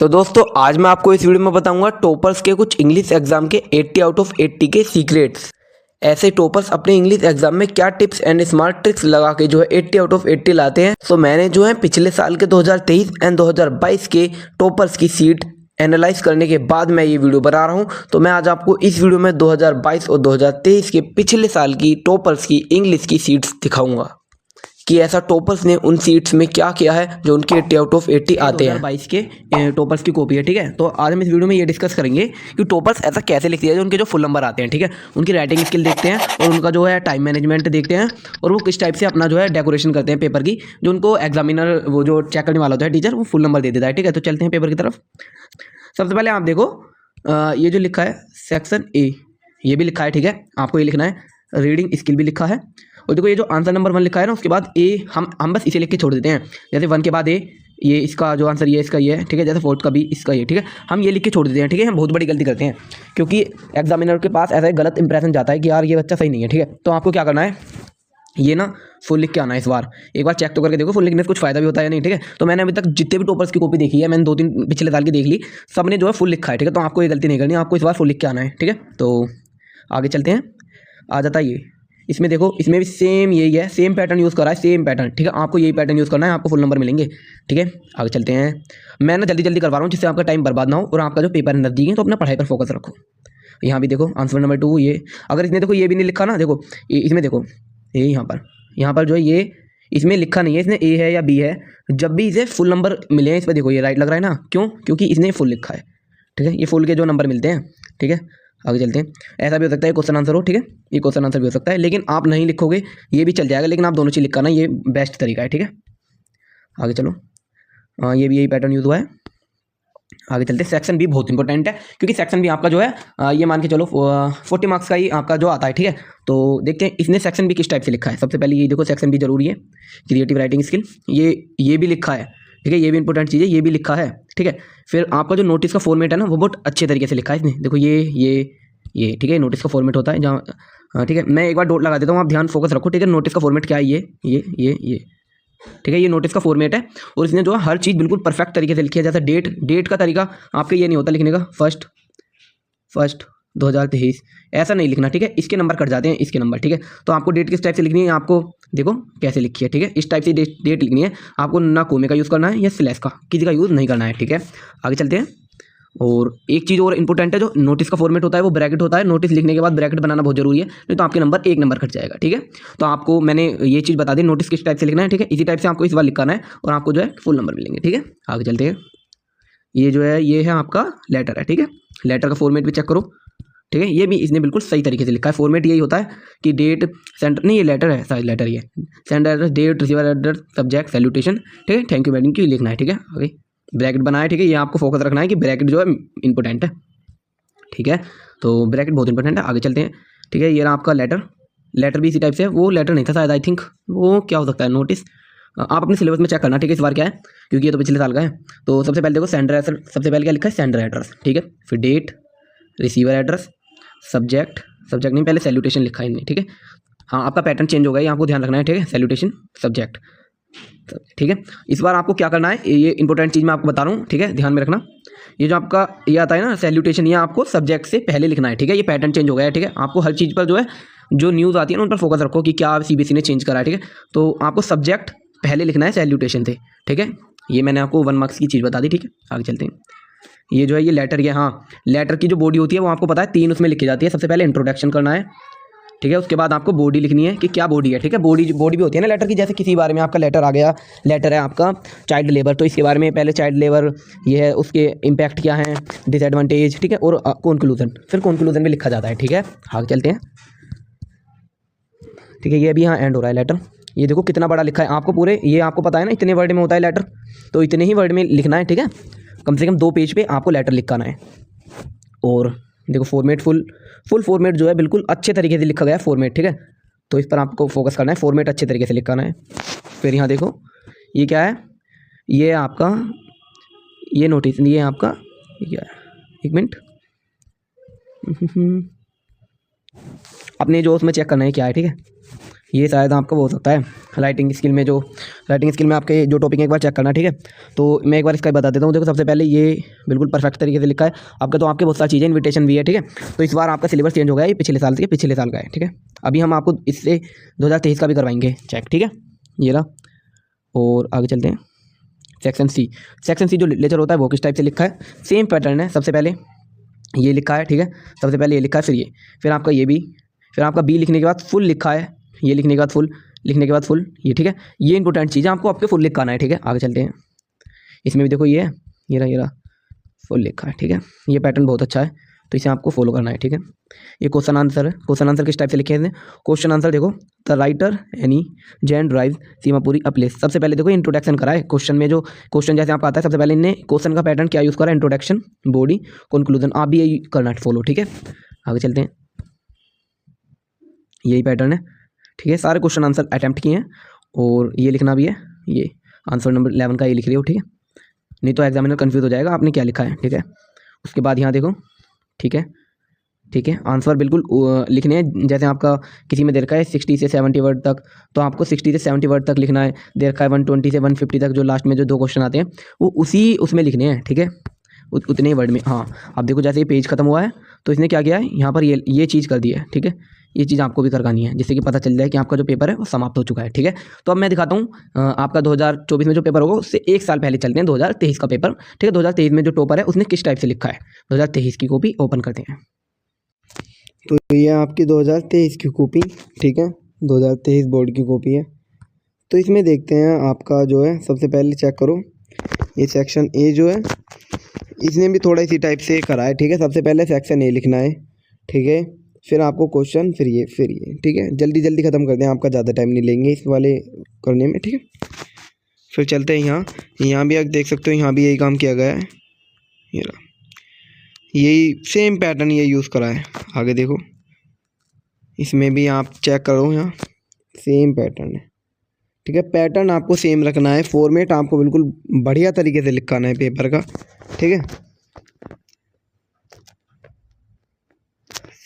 तो दोस्तों आज मैं आपको इस वीडियो में बताऊंगा टॉपर्स के कुछ इंग्लिश एग्जाम के 80 आउट ऑफ 80 के सीक्रेट्स। ऐसे टॉपर्स अपने इंग्लिश एग्जाम में क्या टिप्स एंड स्मार्ट ट्रिक्स लगा के जो है 80 आउट ऑफ 80 लाते हैं। सो मैंने जो है पिछले साल के 2023 एंड 2022 के टॉपर्स की सीट एनालाइज करने के बाद मैं ये वीडियो बना रहा हूँ। तो मैं आज आपको इस वीडियो में 2022 और 2023 के पिछले साल की टॉपर्स की इंग्लिश की सीट्स दिखाऊंगा कि ऐसा टॉपर्स ने उन सीट्स में क्या किया है जो उनके 80 आउट ऑफ 80 आते हैं। 2022 के टॉपर्स की कॉपी है, ठीक है। तो आज हम इस वीडियो में ये डिस्कस करेंगे कि टॉपर्स ऐसा कैसे लिखते हैं जो उनके जो फुल नंबर आते हैं, ठीक है। उनकी राइटिंग स्किल देखते हैं और उनका जो है टाइम मैनेजमेंट देखते हैं और वो किस टाइप से अपना जो है डेकोरेशन करते हैं पेपर की, जो उनको एग्जामिनर वो जो चेक करने वाला होता है टीचर, वो फुल नंबर दे देता है, ठीक है। तो चलते हैं पेपर की तरफ। सबसे पहले आप देखो ये जो लिखा है सेक्शन ए, ये भी लिखा है, ठीक है। आपको ये लिखना है, रीडिंग स्किल भी लिखा है। और देखो ये जो आंसर नंबर 1 लिखा है ना, उसके बाद ए हम बस इसे लिख के छोड़ देते हैं। जैसे 1 के बाद ए, ये इसका जो आंसर ये इसका ये है, ठीक है। जैसे 4 का भी इसका ये, ठीक है। हम ये लिख के छोड़ देते हैं, ठीक है। हम बहुत बड़ी गलती करते हैं क्योंकि एग्जामिनर के पास ऐसा एक गलत इंप्रेशन जाता है कि यार ये बच्चा सही नहीं है, ठीक है। तो आपको क्या करना है, ये ना फुल लिख के आना है। इस बार एक बार चेक तो करके देखो फुल लिखने से कुछ फायदा भी होता है या नहीं, ठीक है। तो मैंने अभी तक जितने भी टॉपर्स की कॉपी देखी है, मैंने 2-3 पिछले साल की देख ली, सब ने जो है फुल लिखा है, ठीक है। तो आपको ये गलती नहीं करनी, आपको इस बार फुल लिख के आना है, ठीक है। तो आगे चलते हैं। आ जाता है ये, इसमें देखो इसमें भी सेम यही है, सेम पैटर्न यूज़ करा है, सेम पैटर्न, ठीक है। आपको यही पैटर्न यूज़ करना है, आपको फुल नंबर मिलेंगे, ठीक है। आगे चलते हैं। मैं ना जल्दी जल्दी करवा रहा हूँ जिससे आपका टाइम बर्बाद ना हो और आपका जो पेपर नजदीक है तो अपना पढ़ाई पर फोकस रखो। यहाँ भी देखो आंसर नंबर 2 ये, अगर इसने देखो ये भी नहीं लिखा ना, देखो इसमें देखो ये यहाँ पर जो है ये इसमें लिखा नहीं है इसने ए है या बी है। जब भी इसे फुल नंबर मिले हैं इस पर देखो ये राइट लग रहा है ना, क्यों? क्योंकि इसने फुल लिखा है, ठीक है। ये फुल के जो नंबर मिलते हैं, ठीक है। आगे चलते हैं। ऐसा भी हो सकता है क्वेश्चन आंसर हो, ठीक है। ये क्वेश्चन आंसर भी हो सकता है, लेकिन आप नहीं लिखोगे ये भी चल जाएगा, लेकिन आप दोनों चीज़ लिखा ना, ये बेस्ट तरीका है, ठीक है। आगे चलो। ये भी यही पैटर्न यूज़ हुआ है। आगे चलते हैं। सेक्शन भी बहुत इंपॉर्टेंट है क्योंकि सेक्शन भी आपका जो है ये मान के चलो 40 मार्क्स का ही आपका जो आता है, ठीक है। तो देखते हैं इसने सेक्शन भी किस टाइप से लिखा है। सबसे पहले ये देखो सेक्शन भी जरूरी है, क्रिएटिव राइटिंग स्किल, ये भी लिखा है, ठीक है। ये भी इंपॉर्टेंट चीज़ है, ये भी लिखा है, ठीक है। फिर आपका जो नोटिस का फॉर्मेट है ना, वो बहुत अच्छे तरीके से लिखा है इसने। देखो ये ठीक है, नोटिस का फॉर्मेट होता है जहाँ, ठीक है। मैं एक बार डॉट लगा देता हूँ, आप ध्यान फोकस रखो, ठीक है। नोटिस का फॉर्मेट क्या है, ये ठीक है। ये नोटिस का फॉर्मेट है और इसने जो है हर चीज़ बिल्कुल परफेक्ट तरीके से लिखी है। जैसे डेट का तरीका आपके ये नहीं होता लिखने का, फर्स्ट 2023 ऐसा नहीं लिखना, ठीक है। इसके नंबर कट जाते हैं, इसके नंबर, ठीक है। तो आपको डेट किस टाइप से लिखनी है, आपको देखो कैसे लिखी है, ठीक है। इस टाइप से डेट लिखनी है आपको, ना कोमे का यूज़ करना है या स्लैश का, किसी का यूज़ नहीं करना है, ठीक है। आगे चलते हैं। और एक चीज़ और इंपॉर्टेंट है, जो नोटिस का फॉर्मेट होता है वो ब्रैकेट होता है। नोटिस लिखने के बाद ब्रैकेट बनाना बहुत जरूरी है, नहीं तो आपके नंबर 1 नंबर कट जाएगा, ठीक है। तो आपको मैंने ये चीज़ बता दी, नोटिस किस टाइप से लिखना है, ठीक है। इसी टाइप से आपको इस बार लिखना है और आपको जो है फुल नंबर मिलेंगे, ठीक है। आगे चलते हैं। ये जो है ये है आपका लेटर है, ठीक है। लेटर का फॉर्मेट भी चेक करो, ठीक है। ये भी इसने बिल्कुल सही तरीके से लिखा है। फॉर्मेट यही होता है कि डेट सेंटर, नहीं ये लेटर है, साइज लेटर, ये sender address, date, receiver address, subject, salutation, ठीक है। थैंक यू मैडम की लिखना है, ठीक है। आगे ब्रैकेट बनाया, ठीक है। ये आपको फोकस रखना है कि ब्रैकेट जो है इंपॉर्टेंट है, ठीक है। तो ब्रैकेट बहुत इंपॉर्टेंट है। आगे चलते हैं, ठीक है। ये रहा आपका लेटर भी इसी टाइप से है। वो लेटर नहीं था शायद, आई थिंक वो क्या हो सकता है, नोटिस। आप अपने सिलेबस में चेक करना, ठीक है, इस बार क्या है, क्योंकि ये तो पिछले साल का है। तो सबसे पहले देखो सेंडर एड्रेस, सबसे पहले क्या लिखा है, सेंडर एड्रेस, ठीक है। फिर डेट, रिसीवर एड्रेस, सब्जेक्ट नहीं, पहले सैल्यूटेशन लिखा है इनने, ठीक है। हाँ, आपका पैटर्न चेंज हो गया, ये आपको ध्यान रखना है, ठीक है। सैल्यूटेशन, सब्जेक्ट, ठीक है। इस बार आपको क्या करना है, ये इंपॉर्टेंट चीज़ मैं आपको बता रहा हूँ, ठीक है, ध्यान में रखना। ये जो आपका ये आता है ना सैल्यूटेशन, ये आपको सब्जेक्ट से पहले लिखना है, ठीक है। ये पैटर्न चेंज हो गया है, ठीक है। आपको हर चीज़ पर जो है जो न्यूज़ आती है ना उन पर फोकस रखो कि क्या सीबीएसई ने चेंज करा है, ठीक है। तो आपको सब्जेक्ट पहले लिखना है सैल्यूटेशन से, ठीक है। ये मैंने आपको 1 मार्क्स की चीज़ बता दी, ठीक है। आगे चलते हैं। ये जो है ये लेटर, ये हाँ लेटर की जो बॉडी होती है वो आपको पता है 3 उसमें लिखी जाती है। सबसे पहले इंट्रोडक्शन करना है, ठीक है। उसके बाद आपको बॉडी लिखनी है कि क्या बॉडी है, ठीक है। बॉडी भी होती है ना लेटर की, जैसे किसी बारे में आपका लेटर आ गया, लेटर है आपका चाइल्ड लेबर, तो इसके बारे में पहले चाइल्ड लेबर ये है, उसके इम्पैक्ट क्या है, डिसएडवांटेज, ठीक है। और कंक्लूजन, फिर कंक्लूजन भी लिखा जाता है, ठीक है। आगे चलते हैं, ठीक है। ये अभी यहाँ एंड हो रहा है लेटर। ये देखो कितना बड़ा लिखा है, आपको पूरे ये आपको पता है ना इतने वर्ड में होता है लेटर, तो इतने ही वर्ड में लिखना है, ठीक है। कम से कम 2 पेज पे आपको लेटर लिखना है। और देखो फॉर्मेट फुल फॉर्मेट जो है बिल्कुल अच्छे तरीके से लिखा गया है फॉर्मेट, ठीक है। तो इस पर आपको फोकस करना है, फॉर्मेट अच्छे तरीके से लिखना है। फिर यहाँ देखो ये क्या है, ये आपका ये नोटिस, ये आपका ये क्या है, 1 मिनट अपने जो उसमें चेक करना है क्या है, ठीक है। ये शायद आपका वो हो सकता है राइटिंग स्किल में, जो राइटिंग स्किल में आपके जो टॉपिक है एक बार चेक करना, ठीक है। तो मैं एक बार इसका बता देता हूँ। देखो सबसे पहले ये बिल्कुल परफेक्ट तरीके से लिखा है आपका, तो आपके बहुत सारी चीज़ें इन्विटेशन भी है, ठीक है। तो इस बार आपका सिलेबस चेंज हो गया है, ये पिछले साल का है, ठीक है। अभी हम आपको इससे 2023 का भी करवाएंगे चेक, ठीक है। ये रहा, और आगे चलते हैं। सेक्शन सी जो लिटरेचर होता है वो किस टाइप से लिखा है, सेम पैटर्न है। सबसे पहले ये लिखा है, ठीक है, सबसे पहले ये लिखा है, फिर ये, फिर आपका ये भी, फिर आपका बी लिखने के बाद फुल लिखा है, ये लिखने के बाद फुल, लिखने के बाद फुल, ये, ठीक है। ये इंपॉर्टेंट चीज़ है, आपको आपके फुल लिखाना है, ठीक है। आगे चलते हैं। इसमें भी देखो ये है, ये रहा फुल लिखा है, ठीक है। ये पैटर्न बहुत अच्छा है, तो इसे आपको फॉलो करना है, ठीक है। ये क्वेश्चन आंसर है। क्वेश्चन आंसर किस टाइप से लिखे हैं? क्वेश्चन आंसर देखो, the writer any Jain drive Seemapuri a place. सबसे पहले देखो इंट्रोडक्शन करा है क्वेश्चन में, जो क्वेश्चन जैसे आपका आता है सबसे पहले इनने क्वेश्चन का पैटर्न क्या यूज़ करा है, इंट्रोडक्शन, बॉडी, कंक्लूजन। आप भी यही करना है फॉलो, ठीक है। आगे चलते हैं। यही पैटर्न है, ठीक है। सारे क्वेश्चन आंसर अटैम्प्ट किए हैं, और ये लिखना भी है, ये आंसर नंबर 11 का ये लिख रही हो, ठीक है, नहीं तो एग्जामिनर कंफ्यूज हो जाएगा आपने क्या लिखा है, ठीक है। उसके बाद यहाँ देखो, ठीक है, ठीक है, आंसर बिल्कुल लिखने हैं जैसे आपका किसी में दे रखा है 60 से 70 वर्ड तक, तो आपको 60 से 70 वर्ड तक लिखना है। दे रखा है 120 से 150 तक, जो लास्ट में जो 2 क्वेश्चन आते हैं वो उसी उसमें लिखने हैं, ठीक है, उतने ही वर्ड में। हाँ, अब देखो जैसे ये पेज खत्म हुआ है तो इसने क्या किया है, यहाँ पर ये चीज़ कर दी है, ठीक है। ये चीज़ आपको भी करवानी है, जिससे कि पता चल जाए कि आपका जो पेपर है वो समाप्त हो चुका है, ठीक है। तो अब मैं दिखाता हूँ आपका 2024 में जो पेपर होगा उससे 1 साल पहले चलते हैं, 2023 का पेपर, ठीक है। 2023 में जो टॉपर है उसने किस टाइप से लिखा है, 2023 की कॉपी ओपन करते हैं। तो ये आपकी 2023 की कॉपी, ठीक है, 2023 बोर्ड की कॉपी है। तो इसमें देखते हैं आपका जो है, सबसे पहले चेक करो ये सेक्शन ए जो है, इसने भी थोड़ा इसी टाइप से करा है, ठीक है। सबसे पहले सेक्शन ए लिखना है, ठीक है, फिर आपको क्वेश्चन, फिर ये, ठीक है। जल्दी जल्दी ख़त्म कर दें, आपका ज़्यादा टाइम नहीं लेंगे इस वाले करने में, ठीक है। फिर चलते हैं यहाँ भी आप देख सकते हो, यहाँ भी यही काम किया गया है, ये रहा, यही सेम पैटर्न ये यूज़ करा है। आगे देखो, इसमें भी आप चेक करो, यहाँ सेम पैटर्न है, ठीक है। पैटर्न आपको सेम रखना है, फॉर्मेट आपको बिल्कुल बढ़िया तरीके से लिखाना है पेपर का, ठीक है,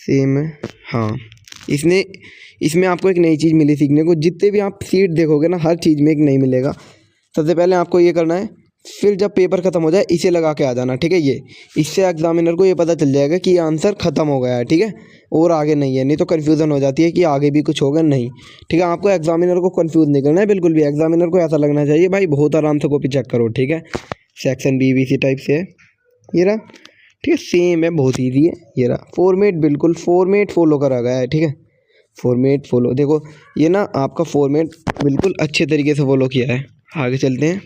सेम है। हाँ, इसमें आपको एक नई चीज़ मिली सीखने को, जितने भी आप सीट देखोगे ना हर चीज़ में एक नई मिलेगा। सबसे पहले आपको ये करना है, फिर जब पेपर ख़त्म हो जाए इसे लगा के आ जाना, ठीक है। ये इससे एग्जामिनर को ये पता चल जाएगा कि ये आंसर ख़त्म हो गया है, ठीक है, और आगे नहीं है, नहीं तो कन्फ्यूज़न हो जाती है कि आगे भी कुछ होगा, नहीं, ठीक है। आपको एग्जामिनर को कन्फ्यूज़ नहीं करना है बिल्कुल भी, एग्जामिनर को ऐसा लगना चाहिए भाई बहुत आराम से कॉपी चेक करो, ठीक है। सेक्शन बी भी इसी टाइप से है, ये रहा, ठीक है, सेम है, बहुत ईजी है। ये रहा फॉर्मेट, बिल्कुल फॉर्मेट फॉलो करा गया है, ठीक है, फॉर्मेट फॉलो, देखो ये ना आपका फॉर्मेट बिल्कुल अच्छे तरीके से फॉलो किया है। आगे चलते हैं,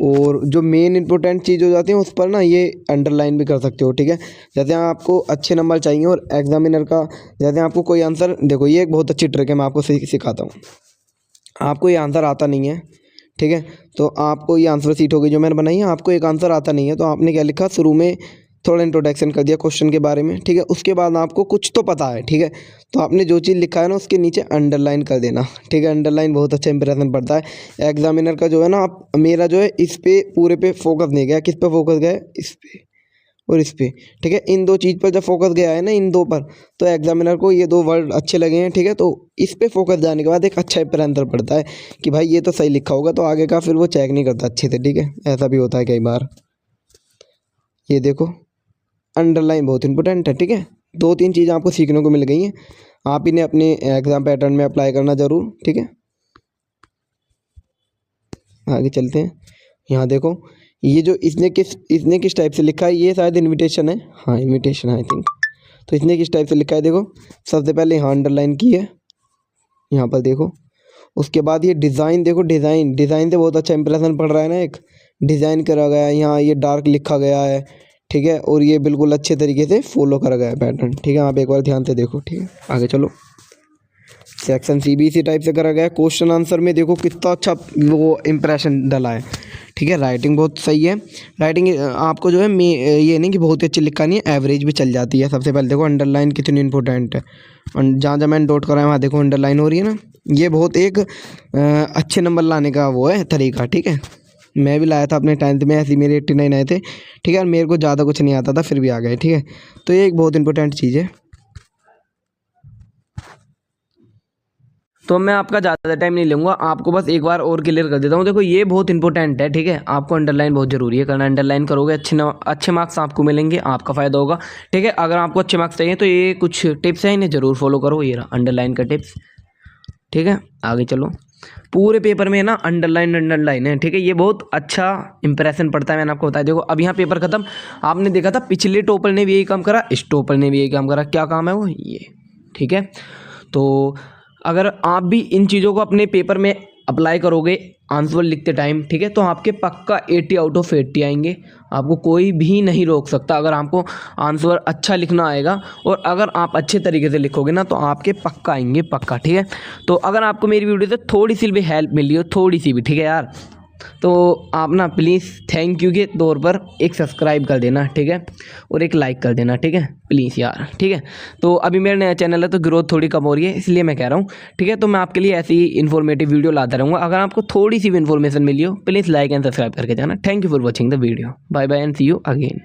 और जो मेन इंपॉर्टेंट चीज़ हो जाती है उस पर ना ये अंडरलाइन भी कर सकते हो, ठीक है। जैसे आपको अच्छे नंबर चाहिए और एग्जामिनर का, जैसे आपको कोई आंसर, देखो ये एक बहुत अच्छी ट्रिक है, मैं आपको सिखाता हूँ। आपको ये आंसर आता नहीं है, ठीक है, तो आपको ये आंसर सीट होगी जो मैंने बनाई है, आपको एक आंसर आता नहीं है तो आपने क्या लिखा, शुरू में थोड़ा इंट्रोडक्शन कर दिया क्वेश्चन के बारे में, ठीक है। उसके बाद आपको कुछ तो पता है, ठीक है, तो आपने जो चीज़ लिखा है ना उसके नीचे अंडरलाइन कर देना, ठीक है। अंडरलाइन बहुत अच्छा इंप्रेशन पड़ता है एग्जामिनर का जो है ना। आप मेरा जो है इस पे पूरे पे फोकस नहीं गया, किस पे फोकस गया, इस पे और इस पे, ठीक है। इन दो चीज़ पर जब फोकस गया है ना, इन दो पर, तो एग्जामिनर को ये 2 वर्ड अच्छे लगे हैं, ठीक है। तो इस पे फोकस जाने के बाद एक अच्छा इंप्रेशन पड़ता है कि भाई ये तो सही लिखा होगा, तो आगे का फिर वो चेक नहीं करता अच्छे से, ठीक है, ऐसा भी होता है कई बार। ये देखो अंडरलाइन बहुत इंपॉर्टेंट है, ठीक है। 2-3 चीज़ें आपको सीखने को मिल गई हैं, आप इन्हें अपने एग्ज़ाम पैटर्न में अप्लाई करना ज़रूर, ठीक है। आगे चलते हैं, यहाँ देखो ये जो इसने किस टाइप से लिखा है, ये शायद इनविटेशन है, हाँ इनविटेशन आई थिंक। तो इसने किस टाइप से लिखा है, देखो सबसे पहले यहाँ अंडरलाइन की है, यहाँ पर देखो। उसके बाद ये डिज़ाइन, देखो डिज़ाइन से बहुत अच्छा इंप्रेशन पड़ रहा है ना, एक डिज़ाइन करा गया है, यहाँ ये डार्क लिखा गया है, ठीक है, और ये बिल्कुल अच्छे तरीके से फॉलो करा गया है पैटर्न, ठीक है। आप एक बार ध्यान से देखो, ठीक है। आगे चलो, सेक्शन सी भी इसी टाइप से करा गया है। क्वेश्चन आंसर में देखो कितना अच्छा वो इंप्रेशन डला है, ठीक है। राइटिंग बहुत सही है, राइटिंग आपको जो है ये नहीं कि बहुत अच्छी लिखा नहीं है, एवरेज भी चल जाती है। सबसे पहले देखो अंडरलाइन कितनी इंपॉर्टेंट है, जहाँ जहाँ मैंने डॉट करा है वहाँ देखो अंडरलाइन हो रही है ना, ये बहुत एक अच्छे नंबर लाने का वो है तरीका, ठीक है। मैं भी लाया था अपने 10th में, ऐसे मेरे 89 आए थे, ठीक है, और मेरे को ज़्यादा कुछ नहीं आता था फिर भी आ गए, ठीक है। तो ये एक बहुत इंपॉर्टेंट चीज़ है। तो मैं आपका ज़्यादा टाइम नहीं लूँगा, आपको बस एक बार और क्लियर कर देता हूँ। देखो ये बहुत इंपॉर्टेंट है, ठीक है, आपको अंडरलाइन बहुत ज़रूरी है करना। अंडरलाइन करोगे अच्छे मार्क्स आपको मिलेंगे, आपका फ़ायदा होगा, ठीक है। अगर आपको अच्छे मार्क्स चाहिए तो ये कुछ टिप्स हैं, इन्हें ज़रूर फॉलो करो। ये रहा अंडरलाइन का टिप्स, ठीक है। आगे चलो, पूरे पेपर में ना अंडरलाइन है, ठीक है। ये बहुत अच्छा इंप्रेशन पड़ता है, मैंने आपको बताया। देखो अब यहाँ पेपर खत्म, आपने देखा था पिछले टॉपर ने भी यही काम करा, इस टॉपर ने भी यही काम करा। क्या काम है वो, ये, ठीक है। तो अगर आप भी इन चीज़ों को अपने पेपर में अप्लाई करोगे आंसर लिखते टाइम, ठीक है, तो आपके पक्का 80 आउट ऑफ 80 आएंगे। आपको कोई भी नहीं रोक सकता अगर आपको आंसर अच्छा लिखना आएगा, और अगर आप अच्छे तरीके से लिखोगे ना तो आपके पक्का आएंगे, पक्का, ठीक है। तो अगर आपको मेरी वीडियो से थोड़ी सी भी हेल्प मिली हो, थोड़ी सी भी, ठीक है यार, तो आप ना प्लीज़ थैंक यू के तौर पर एक सब्सक्राइब कर देना, ठीक है, और एक लाइक कर देना, ठीक है, प्लीज़ यार, ठीक है। तो अभी मेरा नया चैनल है तो ग्रोथ थोड़ी कम हो रही है, इसलिए मैं कह रहा हूँ, ठीक है। तो मैं आपके लिए ऐसी ही इन्फॉर्मेटिव वीडियो लाता रहूँगा। अगर आपको थोड़ी सी भी इन्फॉर्मेशन मिली हो, प्लीज़ लाइक एंड सब्सक्राइब करके जाना। Thank you for watching the video, bye bye and see you again.